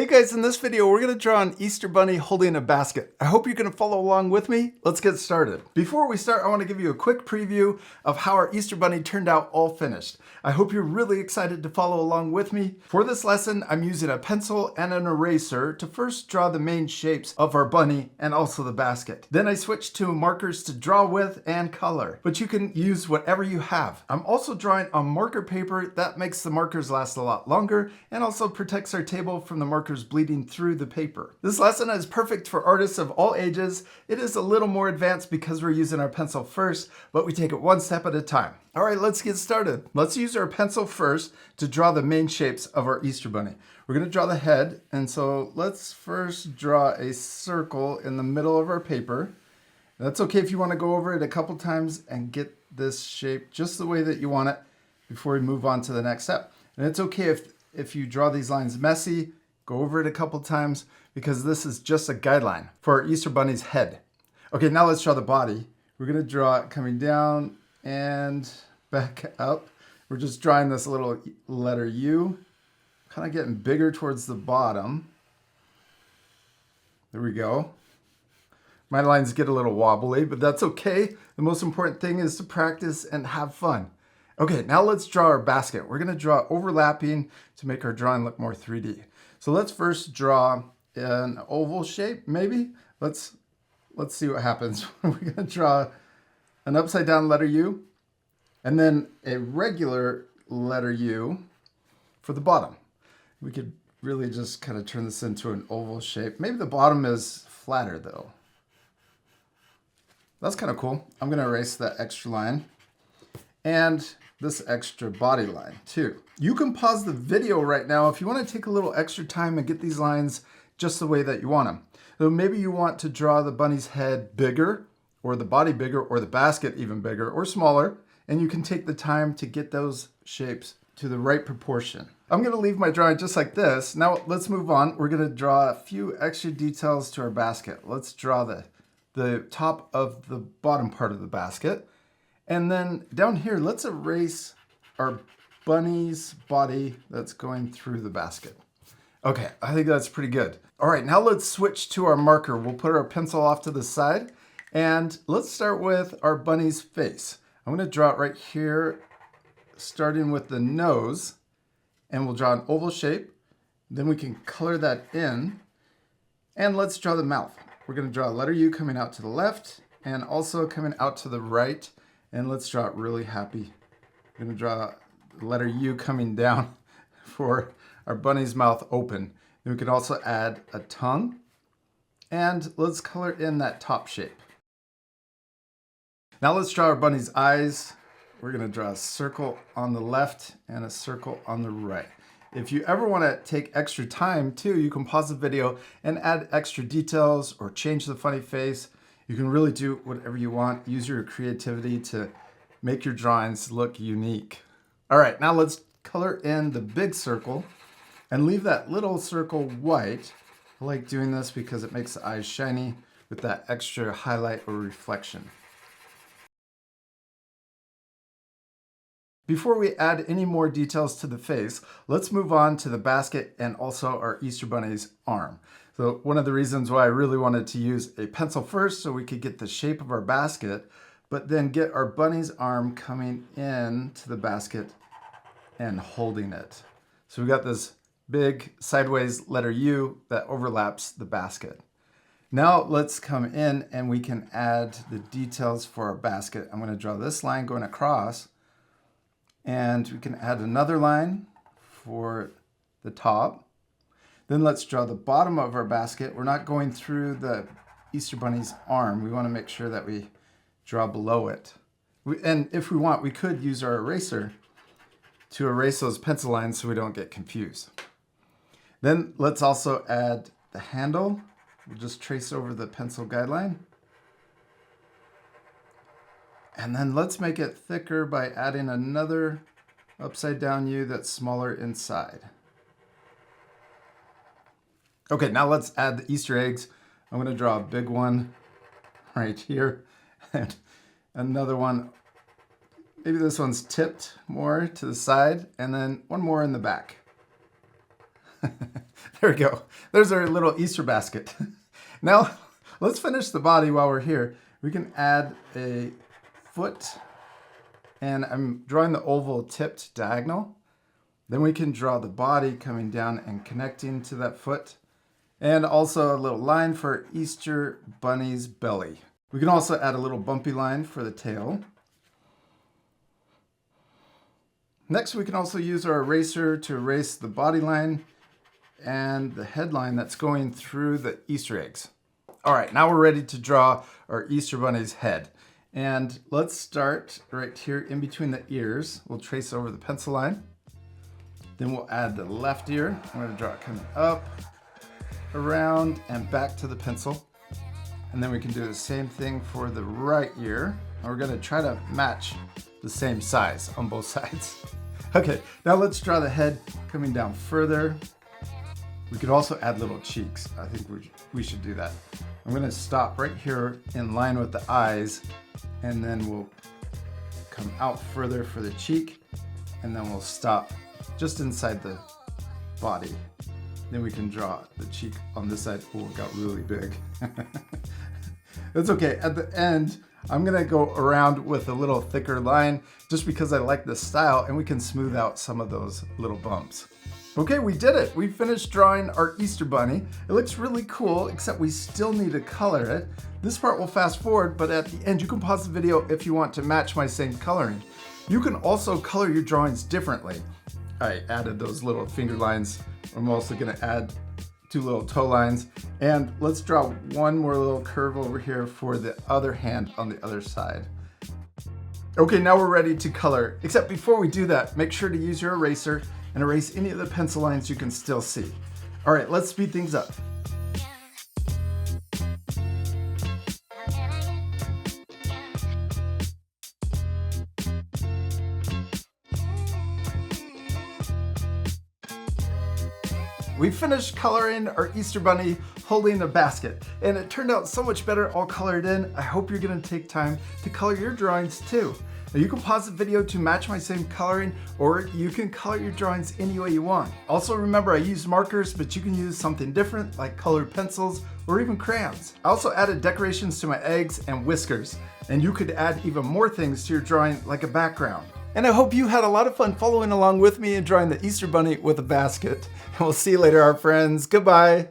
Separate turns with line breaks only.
guys, in this video we're going to draw an Easter bunny holding a basket. I hope you can follow along with me. Let's get started. Before we start, I want to give you a quick preview of how our Easter bunny turned out all finished. I hope you're really excited to follow along with me. For this lesson, I'm using a pencil and an eraser to first draw the main shapes of our bunny and also the basket. Then I switched to markers to draw with and color, but you can use whatever you have. I'm also drawing on marker paper. That makes the markers last a lot longer and also protects our table from the markers bleeding through the paper. This lesson is perfect for artists of all ages. It is a little more advanced because we're using our pencil first, but we take it one step at a time. All right, let's get started. Let's use our pencil first to draw the main shapes of our Easter bunny. We're going to draw the head, and so let's first draw a circle in the middle of our paper. That's okay if you want to go over it a couple times and get this shape just the way that you want it before we move on to the next step. And it's okay if you draw these lines messy, go over it a couple times because this is just a guideline for our Easter bunny's head. Okay, now let's draw the body. We're going to draw it coming down and back up. We're just drawing this little letter U, kind of getting bigger towards the bottom. There we go. My lines get a little wobbly, but that's okay. The most important thing is to practice and have fun. Okay, now let's draw our basket. We're going to draw overlapping to make our drawing look more 3D. So let's first draw an oval shape, maybe. Let's see what happens. We're going to draw an upside down letter U and then a regular letter U for the bottom. We could really just kind of turn this into an oval shape. Maybe the bottom is flatter though. That's kind of cool. I'm going to erase that extra line and this extra body line too. You can pause the video right now if you want to take a little extra time and get these lines just the way that you want them. So maybe you want to draw the bunny's head bigger, or the body bigger, or the basket even bigger or smaller, and you can take the time to get those shapes to the right proportion. I'm going to leave my drawing just like this. Now let's move on. We're going to draw a few extra details to our basket. Let's draw the top of the bottom part of the basket. And then down here, let's erase our bunny's body that's going through the basket. Okay, I think that's pretty good. All right, now let's switch to our marker. We'll put our pencil off to the side and let's start with our bunny's face. I'm gonna draw it right here, starting with the nose, and we'll draw an oval shape. Then we can color that in, and let's draw the mouth. We're gonna draw a letter U coming out to the left and also coming out to the right. And let's draw it really happy. I'm gonna draw the letter U coming down for our bunny's mouth open. And we can also add a tongue. And let's color in that top shape. Now let's draw our bunny's eyes. We're gonna draw a circle on the left and a circle on the right. If you ever wanna take extra time too, you can pause the video and add extra details or change the funny face. You can really do whatever you want. Use your creativity to make your drawings look unique. All right, now let's color in the big circle and leave that little circle white. I like doing this because it makes the eyes shiny with that extra highlight or reflection. Before we add any more details to the face, let's move on to the basket and also our Easter bunny's arm. So one of the reasons why I really wanted to use a pencil first so we could get the shape of our basket, but then get our bunny's arm coming in to the basket and holding it. So we got this big sideways letter U that overlaps the basket. Now let's come in and we can add the details for our basket. I'm going to draw this line going across, and we can add another line for the top. Then let's draw the bottom of our basket. We're not going through the Easter bunny's arm. We want to make sure that we draw below it. And if we want, we could use our eraser to erase those pencil lines so we don't get confused. Then let's also add the handle. We'll just trace over the pencil guideline. And then let's make it thicker by adding another upside down U that's smaller inside. Okay, now let's add the Easter eggs. I'm gonna draw a big one right here and another one. Maybe this one's tipped more to the side and then one more in the back. There we go. There's our little Easter basket. Now, let's finish the body while we're here. We can add a foot, and I'm drawing the oval tipped diagonal. Then we can draw the body coming down and connecting to that foot. And also a little line for Easter Bunny's belly. We can also add a little bumpy line for the tail. Next, we can also use our eraser to erase the body line and the headline that's going through the Easter eggs. All right, now we're ready to draw our Easter Bunny's head. And let's start right here in between the ears. We'll trace over the pencil line. Then we'll add the left ear. I'm going to draw it coming up, around, and back to the pencil. And then we can do the same thing for the right ear. And we're going to try to match the same size on both sides. Okay, now let's draw the head coming down further. We could also add little cheeks. I think we should do that. I'm going to stop right here in line with the eyes, and then we'll come out further for the cheek, and then we'll stop just inside the body. Then we can draw the cheek on this side. Oh, it got really big. That's okay. At the end, I'm gonna go around with a little thicker line just because I like this style, and we can smooth out some of those little bumps. Okay, we did it. We finished drawing our Easter Bunny. It looks really cool, except we still need to color it. This part will fast forward, but at the end, you can pause the video if you want to match my same coloring. You can also color your drawings differently. I added those little finger lines. I'm also gonna add 2 little toe lines. And let's draw one more little curve over here for the other hand on the other side. Okay, now we're ready to color. Except before we do that, make sure to use your eraser and erase any of the pencil lines you can still see. All right, let's speed things up. We finished coloring our Easter Bunny holding a basket, and it turned out so much better all colored in. I hope you're gonna take time to color your drawings too. Now you can pause the video to match my same coloring, or you can color your drawings any way you want. Also remember, I used markers, but you can use something different like colored pencils or even crayons. I also added decorations to my eggs and whiskers, and you could add even more things to your drawing like a background. And I hope you had a lot of fun following along with me and drawing the Easter Bunny with a basket. And we'll see you later, our friends. Goodbye.